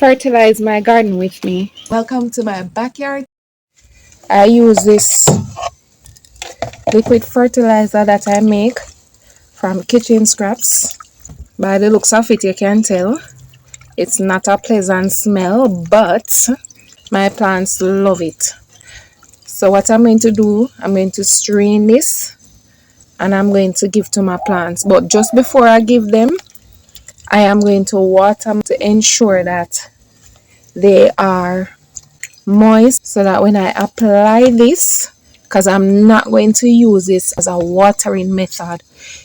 Fertilize my garden with me. Welcome to my backyard. I use this liquid fertilizer that I make from kitchen scraps. By the looks of it, you can tell it's not a pleasant smell, but my plants love it. So what I'm going to do, I'm going to strain this and I'm going to give to my plants. But just before I give them, I am going to water to ensure that they are moist, so that when I apply this, because I'm not going to use this as a watering method,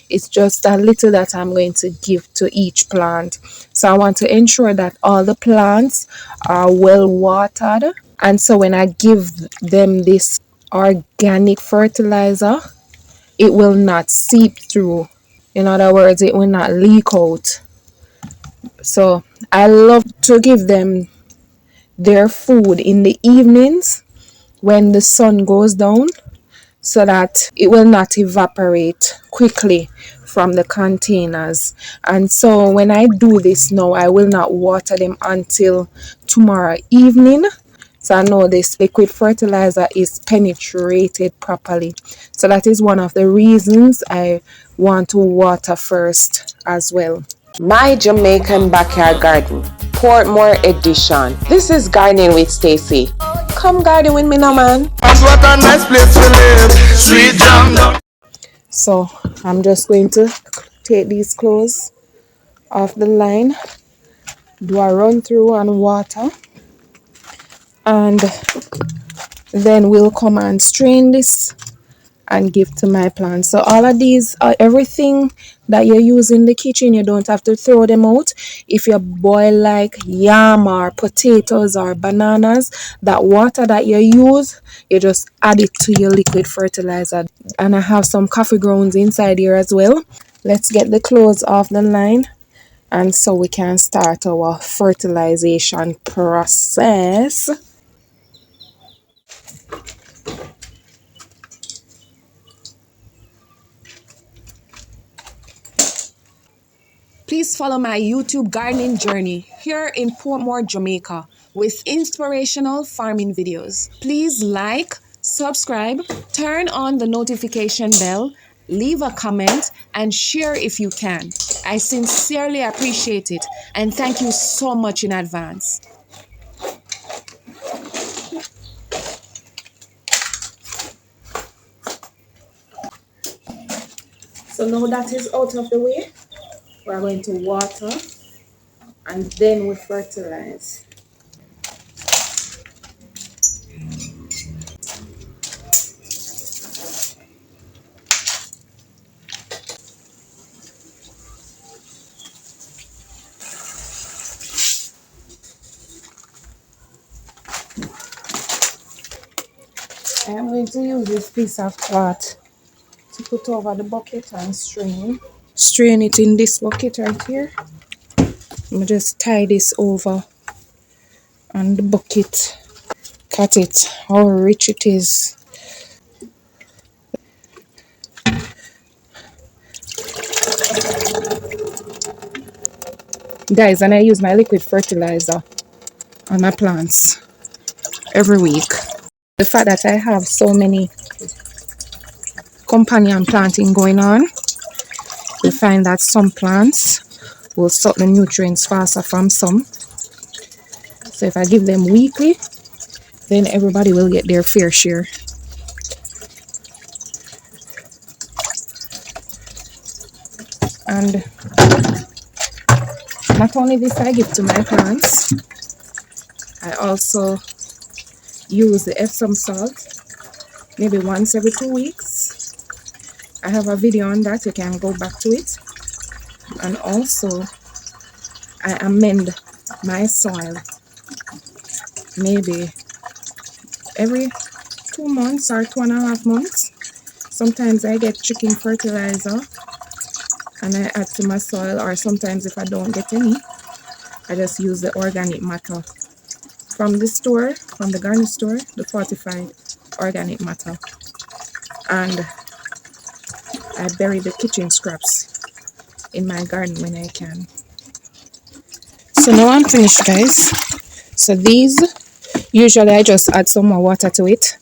it's just a little that I'm going to give to each plant. So I want to ensure that all the plants are well watered, and so when I give them this organic fertilizer, it will not seep through. In other words, it will not leak out. So I love to give them their food in the evenings when the sun goes down, so that it will not evaporate quickly from the containers. And so when I do this now, I will not water them until tomorrow evening. So I know this liquid fertilizer is penetrated properly. So that is one of the reasons I want to water first as well. My Jamaican Backyard Garden, Portmore Edition. This is Gardening with Stacy. Come garden with me now, man. What a nice place to live. Sweet jam. So I'm just going to take these clothes off the line, do a run through and water, and then we'll come and strain this and give to my plants. So all of these, everything that you use in the kitchen, you don't have to throw them out. If you boil like yam or potatoes or bananas, that water that you use, you just add it to your liquid fertilizer. And I have some coffee grounds inside here as well. Let's get the clothes off the line, and so we can start our fertilization process. Please follow my YouTube gardening journey here in Portmore, Jamaica, with inspirational farming videos. Please like, subscribe, turn on the notification bell, leave a comment, and share if you can. I sincerely appreciate it, and thank you so much in advance. So now that is out of the way, we're going to water and then we fertilize. I am going to use this piece of cloth to put over the bucket and strain. Strain it in this bucket right here. I'm just tie this over on the bucket. Cut it, how rich it is. Guys, and I use my liquid fertilizer on my plants every week. The fact that I have so many companion planting going on, we find that some plants will suck the nutrients faster from some. So if I give them weekly, then everybody will get their fair share. And not only this I give to my plants, I also use the Epsom salt maybe once every 2 weeks. I have a video on that, you can go back to it. And also I amend my soil maybe every 2 months or 2.5 months. Sometimes I get chicken fertilizer and I add to my soil, or sometimes if I don't get any, I just use the organic matter from the store, from the garden store, the fortified organic matter. And I bury the kitchen scraps in my garden when I can. So now I'm finished, guys. So these, usually I just add some more water to it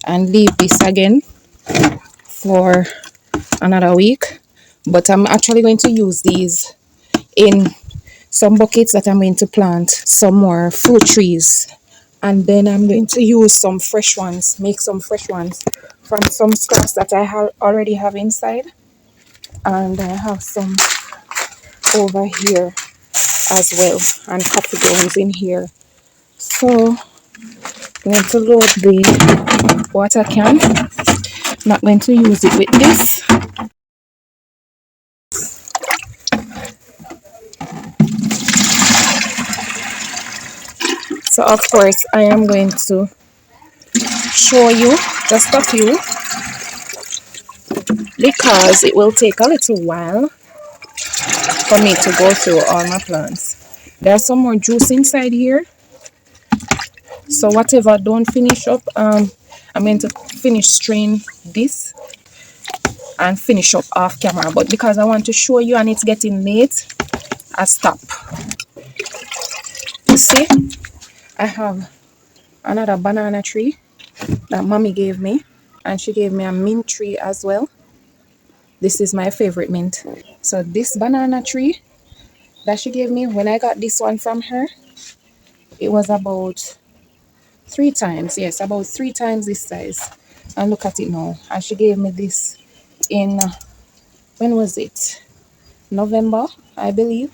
and leave this again for another week. But I'm actually going to use these in some buckets that I'm going to plant some more fruit trees. And then I'm going to use some fresh ones, make some fresh ones from some scraps that I already have inside. And I have some over here as well, and coffee grounds in here. So I'm going to load the water can. Not going to use it with this. So of course I am going to show you just a few because it will take a little while for me to go through all my plants. There's some more juice inside here. So whatever don't finish up, I'm going to finish strain this and finish up off camera. But because I want to show you and it's getting late, I stop. You see, I have another banana tree that mommy gave me, and she gave me a mint tree as well. This is my favorite mint. So this banana tree that she gave me, when I got this one from her, it was about 3 times, yes, about 3 times this size. And look at it now. And she gave me this in when was it? November, I believe.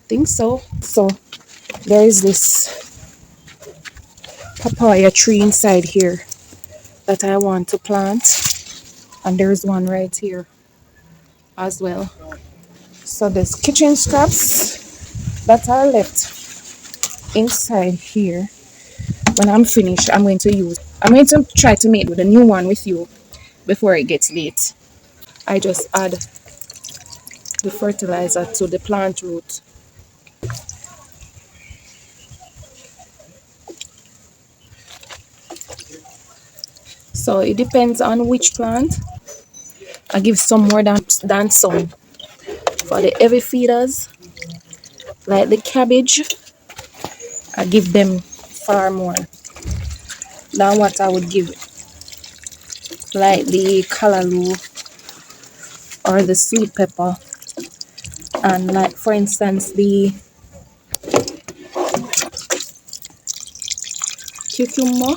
Think so. So there is this papaya tree inside here that I want to plant, and there's one right here as well. So there's kitchen scraps that are left inside here. When I'm finished, I'm going to try to make the new one with you before it gets late. I just add the fertilizer to the plant root. So it depends on which plant. I give some more than some. For the heavy feeders, like the cabbage, I give them far more than what I would give like the callaloo or the sweet pepper. And like for instance the cucumber,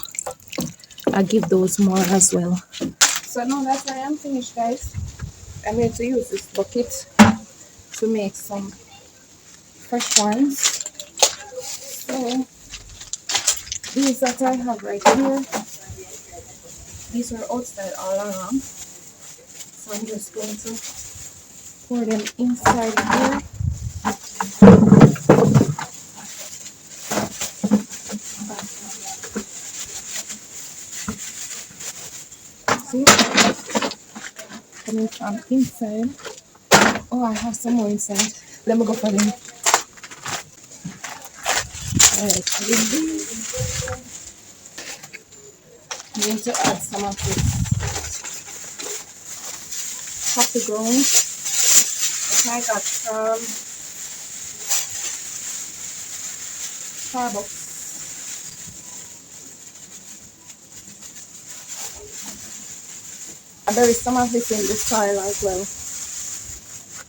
I give those more as well. So now that I am finished, guys, I'm going to use this bucket to make some fresh ones. So these that I have right here, these are outside all along. So I'm just going to pour them inside here. See? Coming from inside. Oh, I have some more inside. Let me go for them. Alright, I'm going to add some of this coffee grounds that I got from Starbucks. And there is some of this in the soil as well.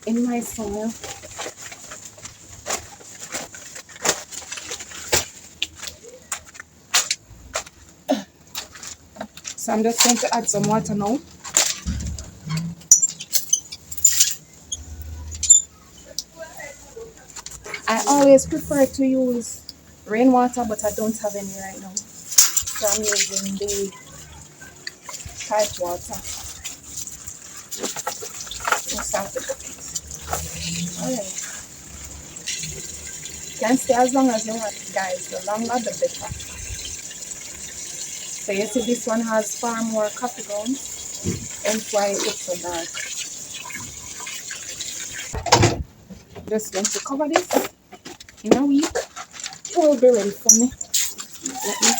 In my soil. So I'm just going to add some water now. I always prefer to use rainwater, but I don't have any right now. So I'm using the pipe water. Inside the bucket. Alright. Can stay as long as you want, guys. The longer the better. So you see this one has far more coffee grounds, and why it looks so dark. Just going to cover this in a week. It will be ready for me. Let me.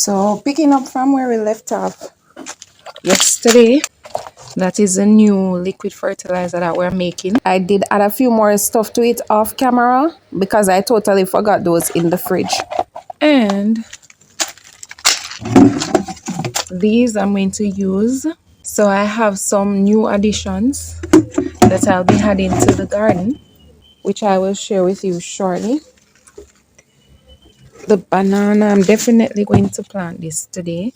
So picking up from where we left off, yesterday. That is a new liquid fertilizer that we're making. I did add a few more stuff to it off camera because I totally forgot those in the fridge. And these I'm going to use. So I have some new additions that I'll be adding to the garden, which I will share with you shortly. The banana, I'm definitely going to plant this today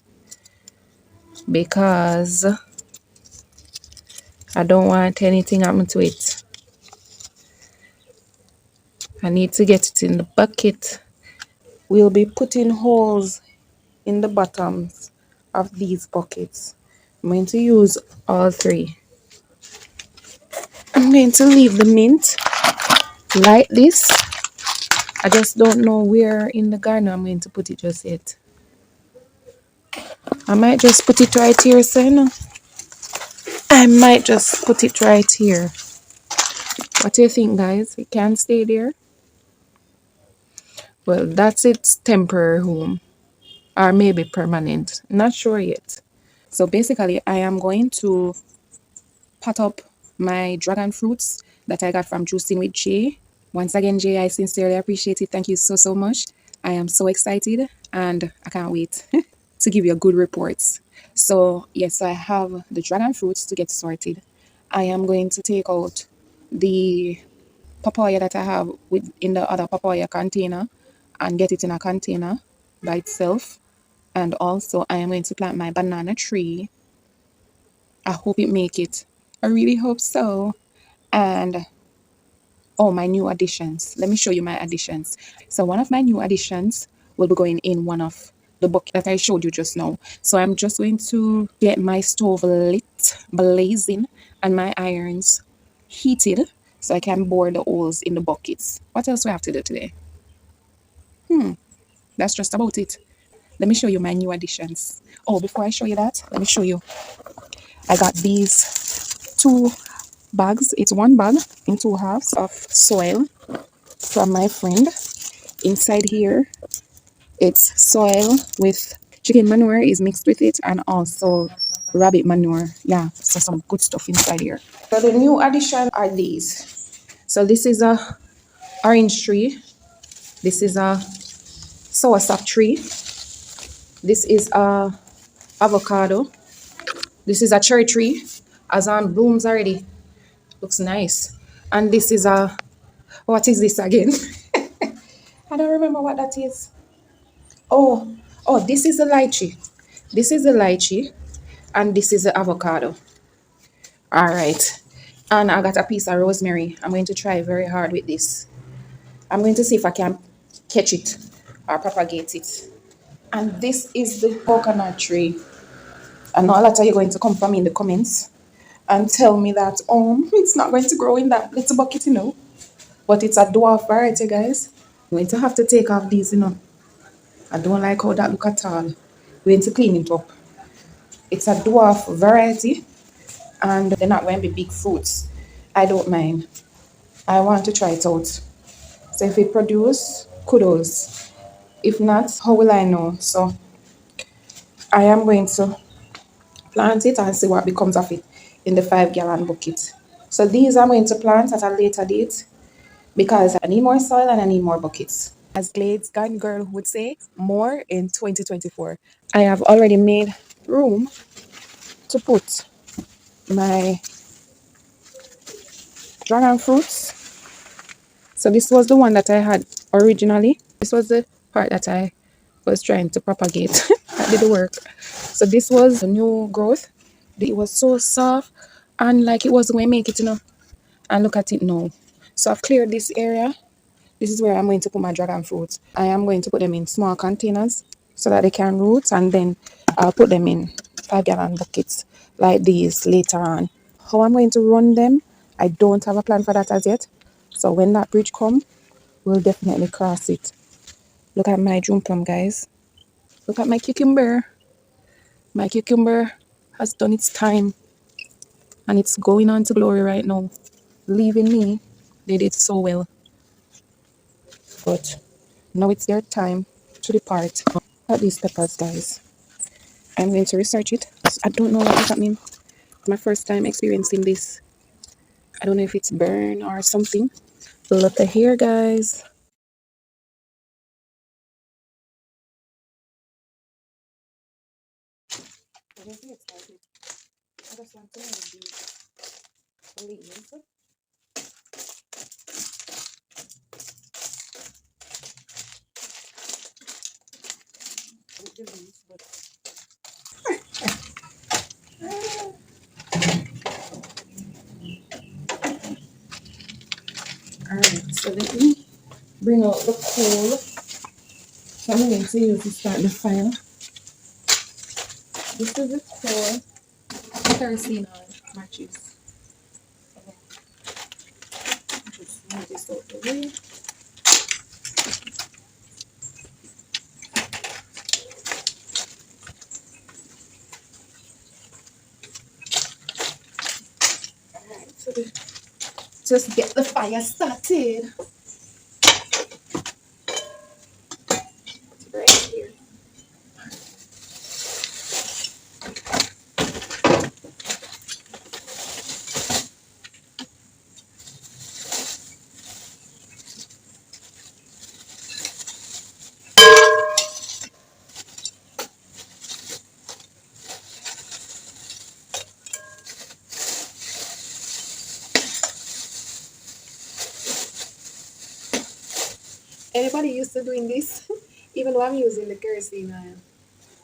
because I don't want anything happen to it. I need to get it in the bucket. We'll be putting holes in the bottoms of these buckets. I'm going to use all three. I'm going to leave the mint like this. I just don't know where in the garden I'm going to put it just yet. I might just put it right here, so you know. I might just put it right here. What do you think, guys? It can stay there? Well, that's its temporary home. Or maybe permanent. Not sure yet. So basically, I am going to pot up my dragon fruits that I got from Juicing with Jay. Once again, Jay, I sincerely appreciate it. Thank you so much. I am so excited and I can't wait to give you a good reports. So yes, I have the dragon fruits to get sorted. I am going to take out the papaya that I have in the other papaya container and get it in a container by itself. And also I am going to plant my banana tree. I hope it make it. I really hope so. And oh, my new additions. Let me show you my additions. So one of my new additions will be going in one of the bucket that I showed you just now. So I'm just going to get my stove lit, blazing, and my irons heated so I can bore the holes in the buckets. What else do I have to do today? That's just about it. Let me show you my new additions. Oh, before I show you that, let me show you. I got these two bags. It's one bag in two halves of soil from my friend. Inside here, it's soil with chicken manure is mixed with it and also rabbit manure. Yeah, so some good stuff inside here. So the new addition are these. So this is a orange tree. This is a soursop tree. This is a avocado. This is a cherry tree. As on blooms already. Looks nice. And this is a, what is this again? I don't remember what that is. Oh, this is a lychee. This is a lychee. And this is the avocado. All right. And I got a piece of rosemary. I'm going to try very hard with this. I'm going to see if I can catch it or propagate it. And this is the coconut tree. I know a lot of you are going to come from me in the comments and tell me that it's not going to grow in that little bucket, But it's a dwarf variety, guys. I'm going to have to take off these, I don't like how that look at all. We're going to clean it up. It's a dwarf variety and they're not going to be big fruits. I don't mind. I want to try it out. So if it produce, kudos. If not, how will I know? So I am going to plant it and see what becomes of it in the 5-gallon bucket. So these I'm going to plant at a later date because I need more soil and I need more buckets. As Glades Garden Girl would say, more in 2024. I have already made room to put my dragon fruits. So this was the one that I had originally. This was the part that I was trying to propagate. That did the work. So this was the new growth. It was so soft and like it was going to make it, And look at it now. So I've cleared this area. This is where I'm going to put my dragon fruits. I am going to put them in small containers so that they can root, and then I'll put them in 5-gallon buckets like these later on. How I'm going to run them, I don't have a plan for that as yet. So when that bridge comes, we'll definitely cross it. Look at my June plum, guys. Look at my cucumber. My cucumber has done its time and it's going on to glory right now. Leaving me, they did so well. But now it's their time to depart. Look at these peppers, guys. I'm going to research it. I don't know what is happening. My first time experiencing this. I don't know if it's burn or something. Look at here, guys. Alright, so let me bring out the coal. So I'm going to use to start the fire. This is the coal, kerosene oil, matches. Just move this out the way. Alright, so just get the fire started. Right here. Anybody used to doing this? Even though I'm using the kerosene oil,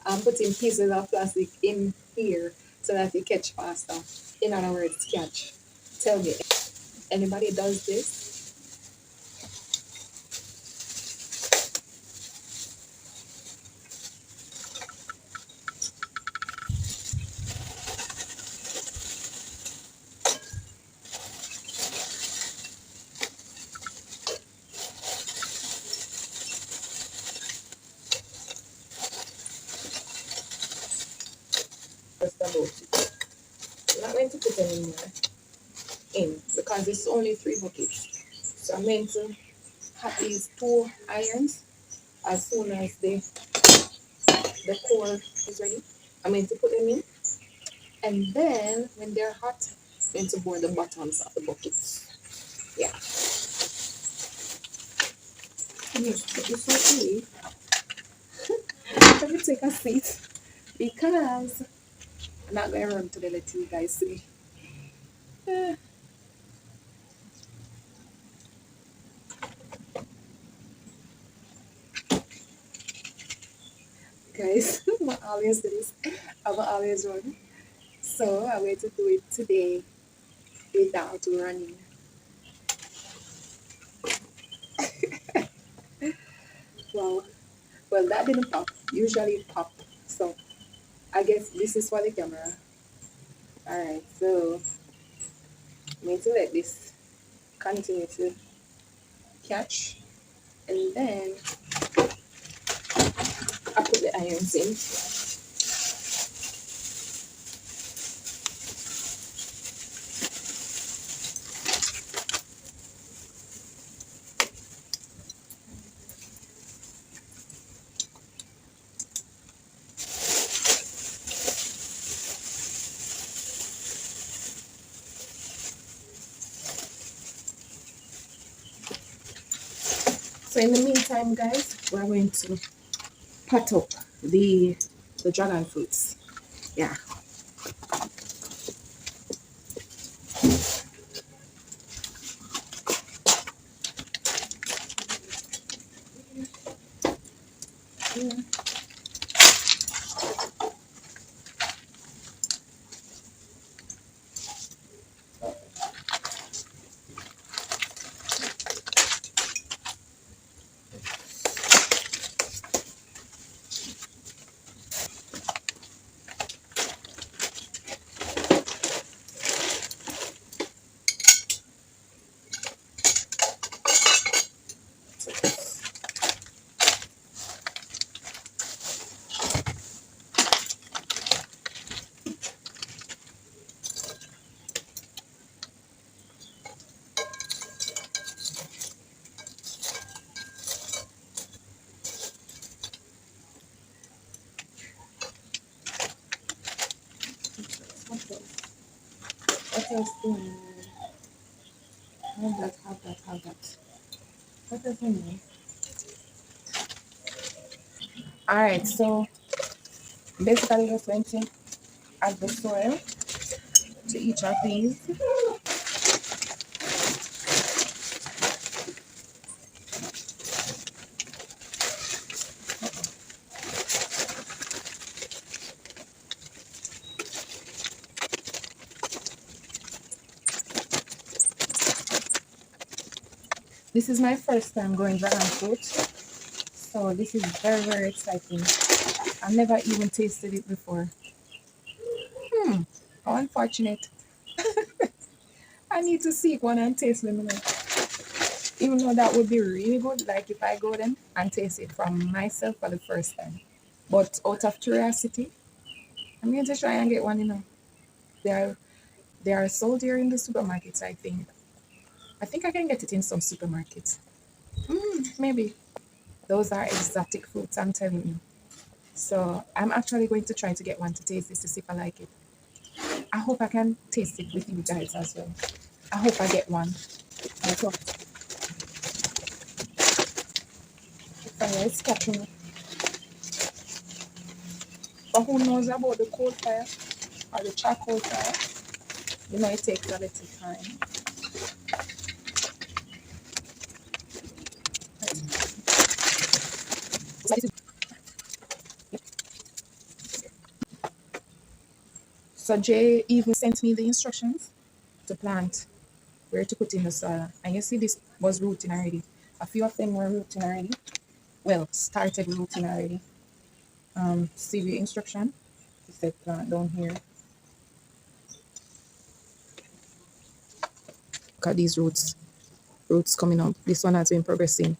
I'm putting pieces of plastic in here so that it catch faster. In other words, catch. Tell me, anybody does this? Just about it. I'm not going to put any more in because it's only 3 buckets. So I'm going to have these 2 irons as soon as the core is ready. I'm going to put them in, and then when they're hot, I'm going to boil the bottoms of the buckets. Yeah. Yes, put this out away. Let me take a seat because I'm not going to run to the let you guys see. Guys, I always do this. I'm always run. So I'm going to do it today without running. Wow. Well, that didn't pop. Usually it pop. So I guess this is for the camera. Alright, so I'm going to let this continue to catch. And then I put the irons in. So in the meantime, guys, we're going to pot up the dragon fruits. Yeah. What else do we need? Have that, have that, have that. What else do we need? Alright, so basically just going to add the soil to each of these. This is my first time growing dragon fruit, so this is very, very exciting. I've never even tasted it before. How unfortunate. I need to seek one and taste them, you know. Even though that would be really good, like if I go them and taste it from myself for the first time. But out of curiosity, I'm going to try and get one, you know. They are sold here in the supermarkets, I think. I think I can get it in some supermarkets. Maybe. Those are exotic fruits, I'm telling you. So I'm actually going to try to get one to taste it to see if I like it. I hope I can taste it with you guys as well. I hope I get one. That's all. Fire is catching me. But who knows about the coal fire or the charcoal fire? You know, it takes a little time. So Jay even sent me the instructions to plant, where to put in the soil. And you see this was rooting already. A few of them were rooting already. Well, started rooting already. See the instruction? It said plant down here. Look at these roots coming up. This one has been progressing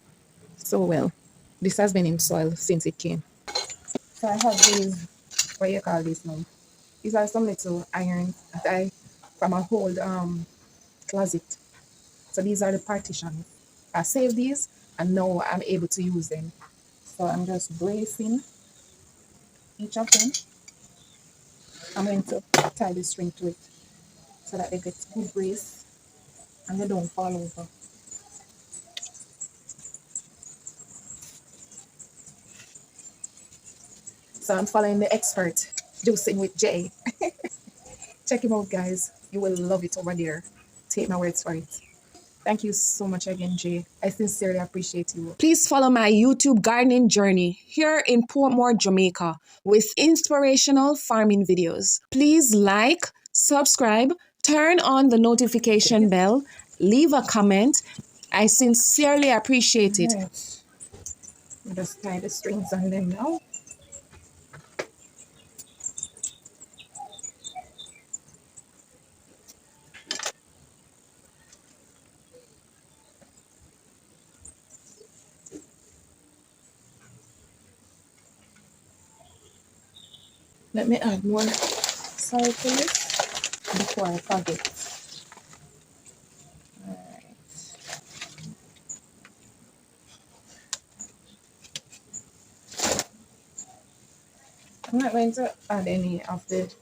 so well. This has been in soil since it came. So I have these, what you call this now? These are some little irons that I from a old closet. So these are the partitions. I saved these and now I'm able to use them. So I'm just bracing each of them. I'm going to tie the string to it so that they get good brace and they don't fall over. So I'm following the expert, juicing with Jay. Check him out, guys. You will love it over there. Take my words for it. Thank you so much again, Jay. I sincerely appreciate you. Please follow my YouTube gardening journey here in Portmore, Jamaica, with inspirational farming videos. Please like, subscribe, turn on the notification bell, leave a comment. I sincerely appreciate it. Right. I'll just tie the strings on them now. Let me add more soil to this before I forget. Alright. I'm not going to add any of the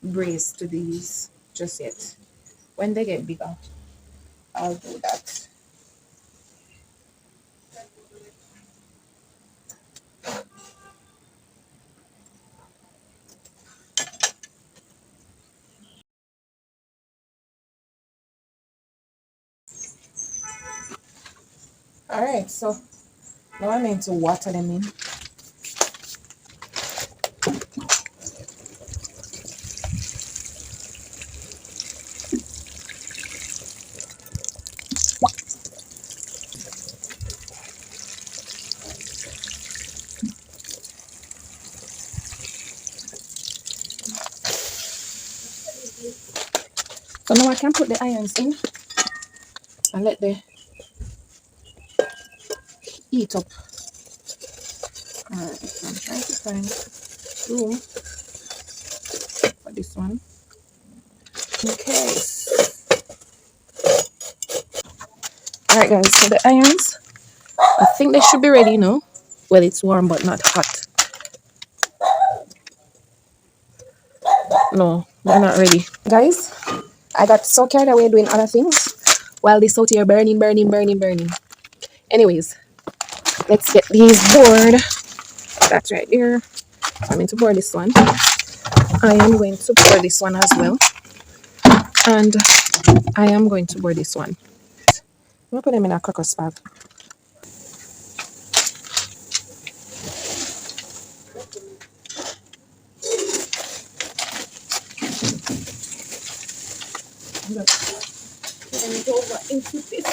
brace to these just yet. When they get bigger, I'll do that. Alright, so now I'm going to water them in. So now I can put the irons in and let the heat up. Alright, so I'm trying to find room for this one. Okay. Alright guys, so the irons, I think they should be ready now. Well, it's warm but not hot. No, they're not ready. Guys, I got so carried away doing other things while this out here burning. Anyways, let's get these bored. That's right there. I'm going to pour this one. I am going to pour this one as well. And I am going to pour this one. I'm going to put them in a crocus bag. I'm going to turn it over into this.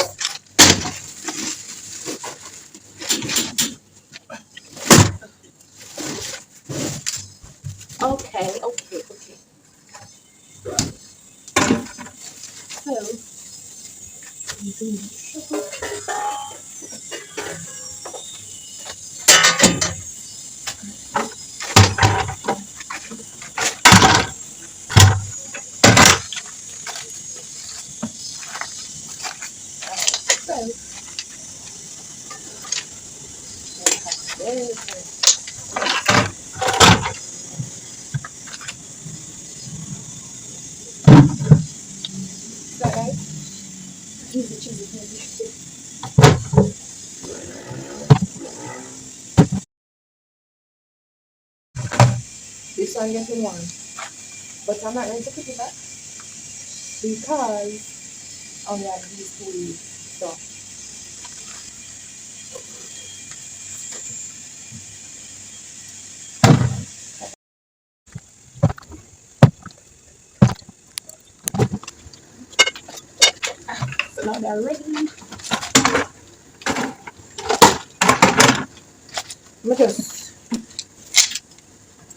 Okay. This one getting warm, but I'm not going to put it back because yeah, these two leaves. So now they're ready.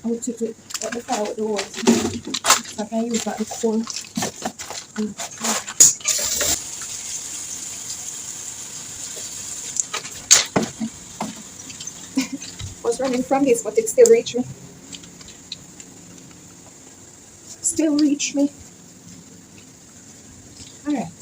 I will take it at the fire with the water so I can use that to cool. Was running from this, but it still reached me. Alright.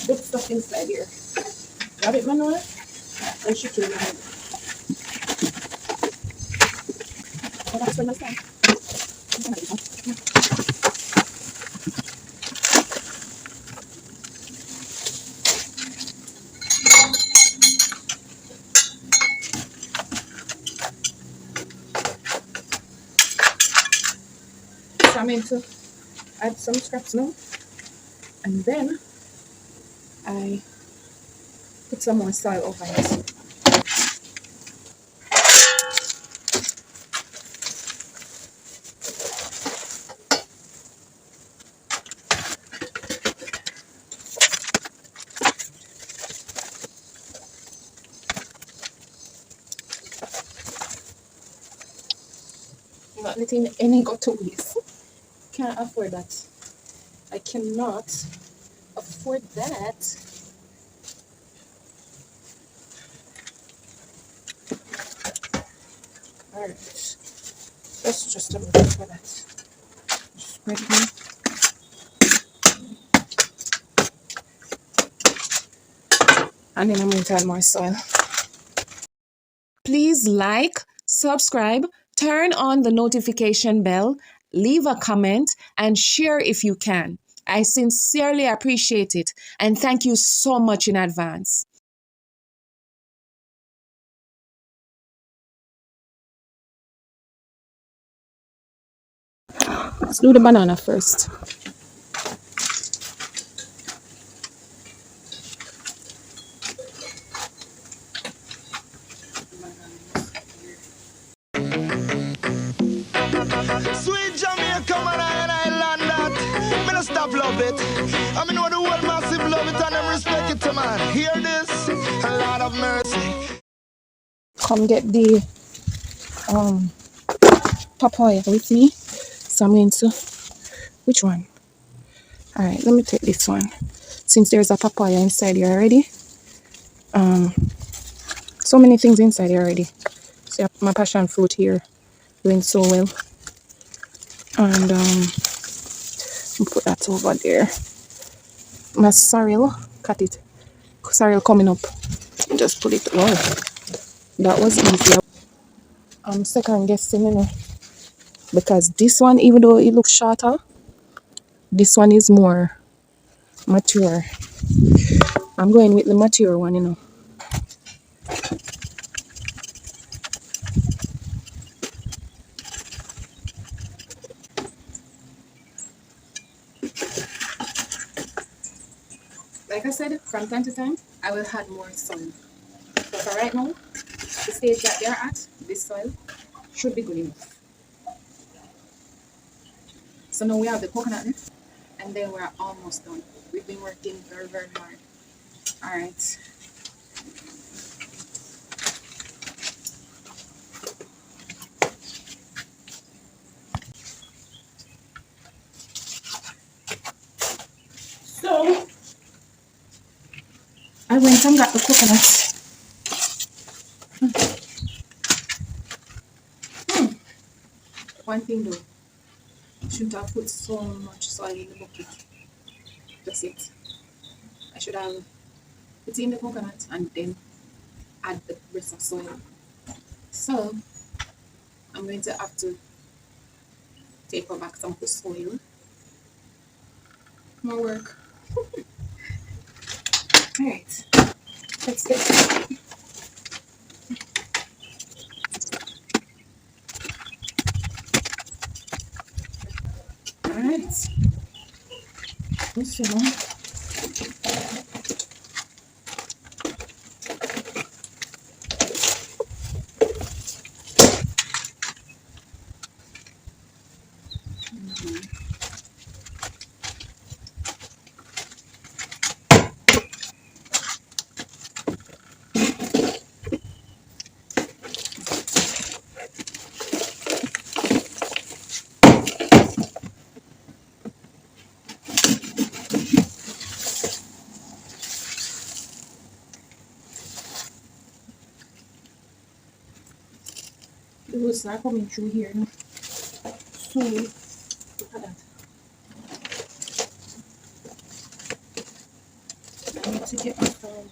Good stuff inside here. Grab it, Manuela, and she can it. Oh, that's for my son. So I'm going to add some scraps now, and then I put some more soil over it. I'm not letting any go to waste. Can't afford that. I cannot afford that. Alright. That's just a little for that. Spread it in. And then I'm going to add more soil. Please like, subscribe, turn on the notification bell, leave a comment, and share if you can. I sincerely appreciate it, and thank you so much in advance. Let's do the banana first. Sweet Jamaica, man, I land that. Me no stop love it. I mean, know the world massive love it and them respect it, to man. Hear this? A lot of mercy. Come get the papaya with me. So I'm going to, which one? All right, let me take this one. Since there's a papaya inside here already. So many things inside here already. So I have my passion fruit here. doing so well. And put that over there. My sorrel, cut it. Sorrel coming up. Just put it. Wow, that was easy. I'm second guessing, because this one, even though it looks shorter, this one is more mature. I'm going with the mature one. Like I said, from time to time, I will add more soil. But for right now, the stage that they're at, this soil should be good enough. So now we have the coconut leaf, and then we're almost done. We've been working very, very hard. All right. So I went and got the coconut. One thing though, I shouldn't have put so much soil in the bucket. That's it. I should have put in the coconut and then add the rest of soil. So I'm going to have to take back some of the soil. More work. Alright, let's get started. Alright. So the roots are coming through here now. So look at that. I need to get my phone.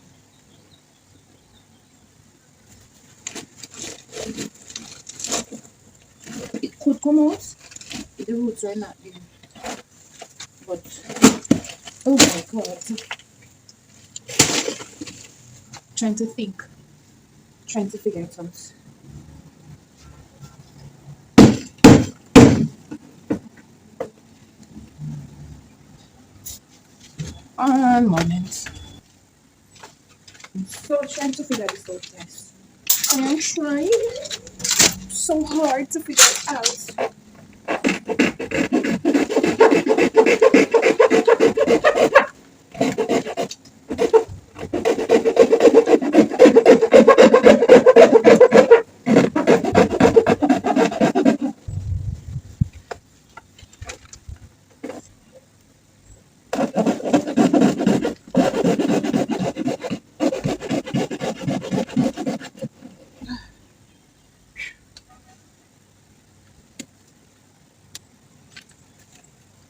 It could come out if the roots are not there. But oh my god. Trying to think. Trying to figure it out. One moment. I'm so trying to figure this out, guys. I'm trying so hard to figure it out.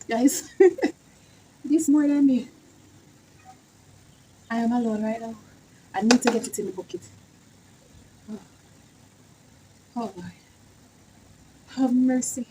Guys, this more than me. I am alone right now. I need to get it in the bucket. Oh, oh Lord. Have mercy.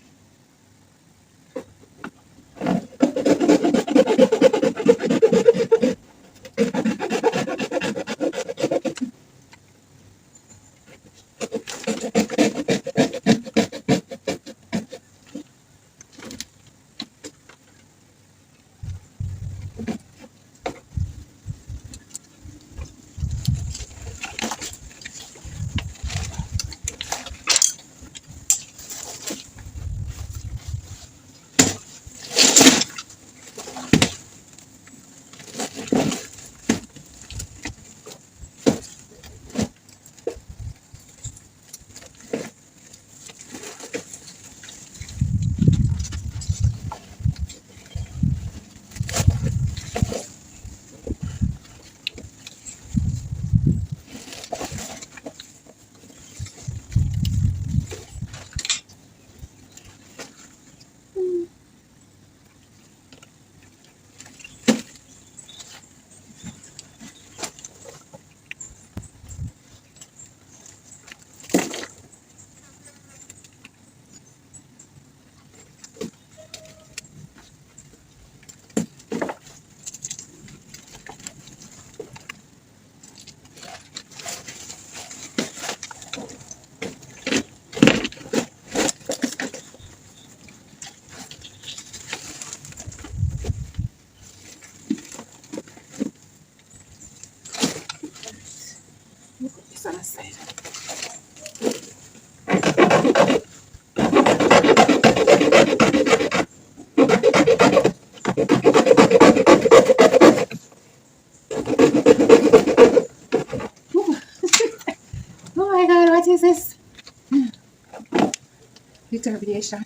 determination,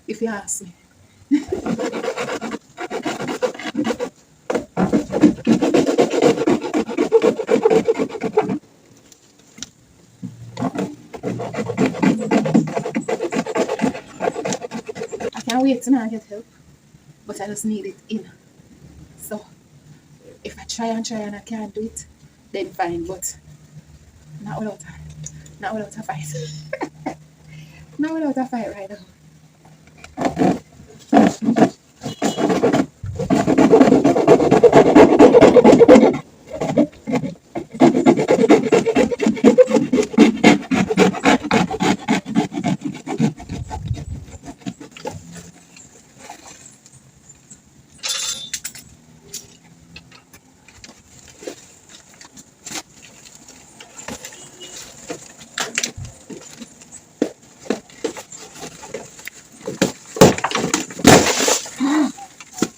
if you ask me. I can't wait till I get help, but I just need it in. So if I try and I can't do it, then fine, but not without a fight. Not without a fight right now.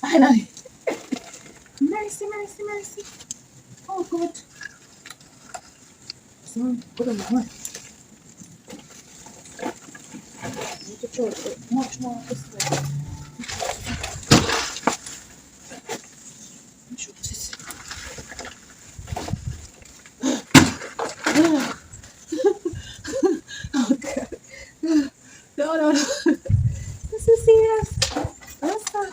Finally. Mercy, mercy, mercy. Oh, God. So, good on my. I need to throw it much more this way. This. Oh, God. No, no, no. This is serious. Let's stop.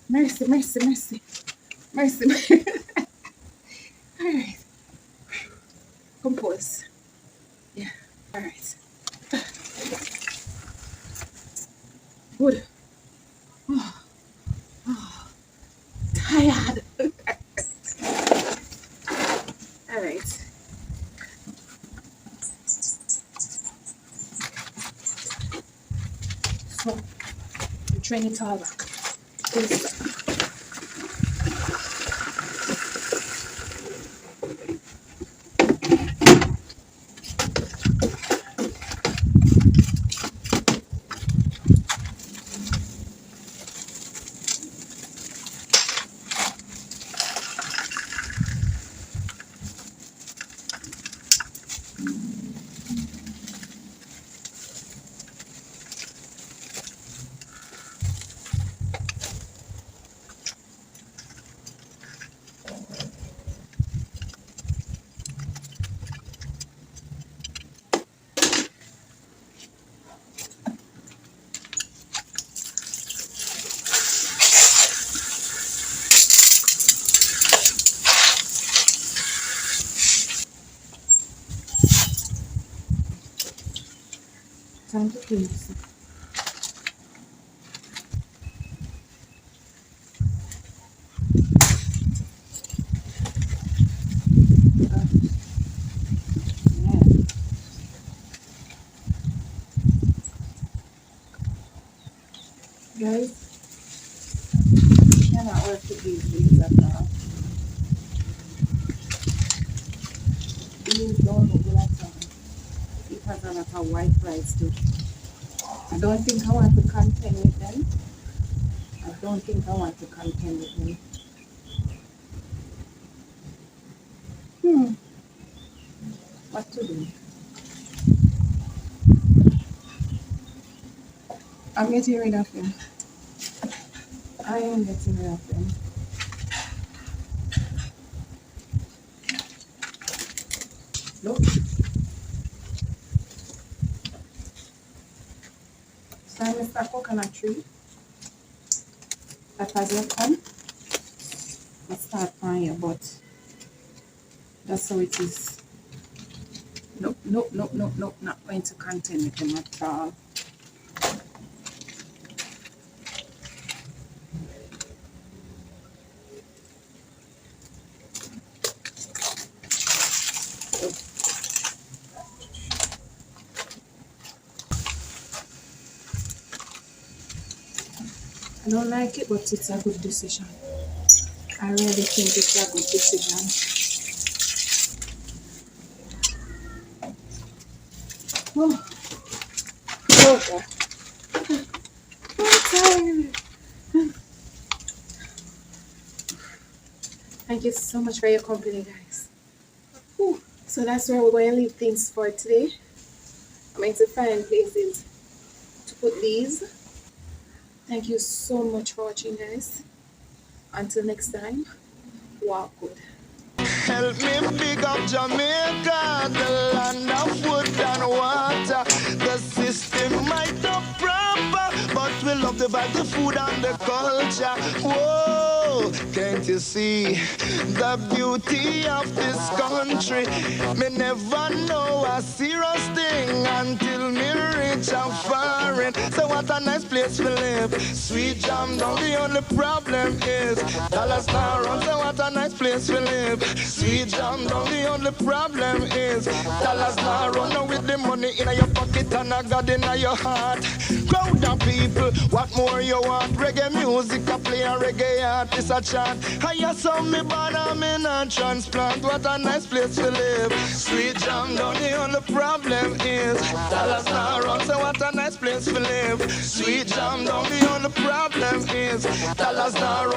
Mercy, mercy, mercy. Mercy, mercy. All right. Compose. Yeah. All right. Good. Oh, oh. Tired. All right. So, train it all back. This. Time to clean this. Guys, I cannot work with these leaves at all. These don't look good at all. It has a lot of white flies too. I don't think I want to contend with them. I don't think I want to contend with them. What to do? I'm getting rid of them. I am getting rid of them. Look. So I missed a coconut tree that has left on. Let's start from here, but that's how it is. Nope, nope, nope, nope, nope, not going to contend with them at all. I don't like it, but it's a good decision. I really think it's a good decision. Oh, oh God. I'm tired. Thank you so much for your company, guys. Whew. So that's where we're going to leave things for today. me to find places to put these. Thank you so much for watching, guys. Until next time, walk good. Help me big up Jamaica, the land of wood and water. The system might not proper, but we love the vibe, the food and the culture. Whoa, can't you see the beauty of this country? Me never know a serious thing until me reach a foreign. So what a nice place to live. Sweet jam down, the only problem is dollars now run. So what a nice place to live. Sweet jam down, the only problem is dollars now run. Now with the money in your pocket and a God in your heart. Crowd of people, what more you want? Reggae music, I play a reggae artist a chant. I hear some me born and me not transplant. What a nice place to live. Sweet jam down, the only problem is dollars now run. So what a nice place to live. Sweet jam down, the only problem is dollars now run.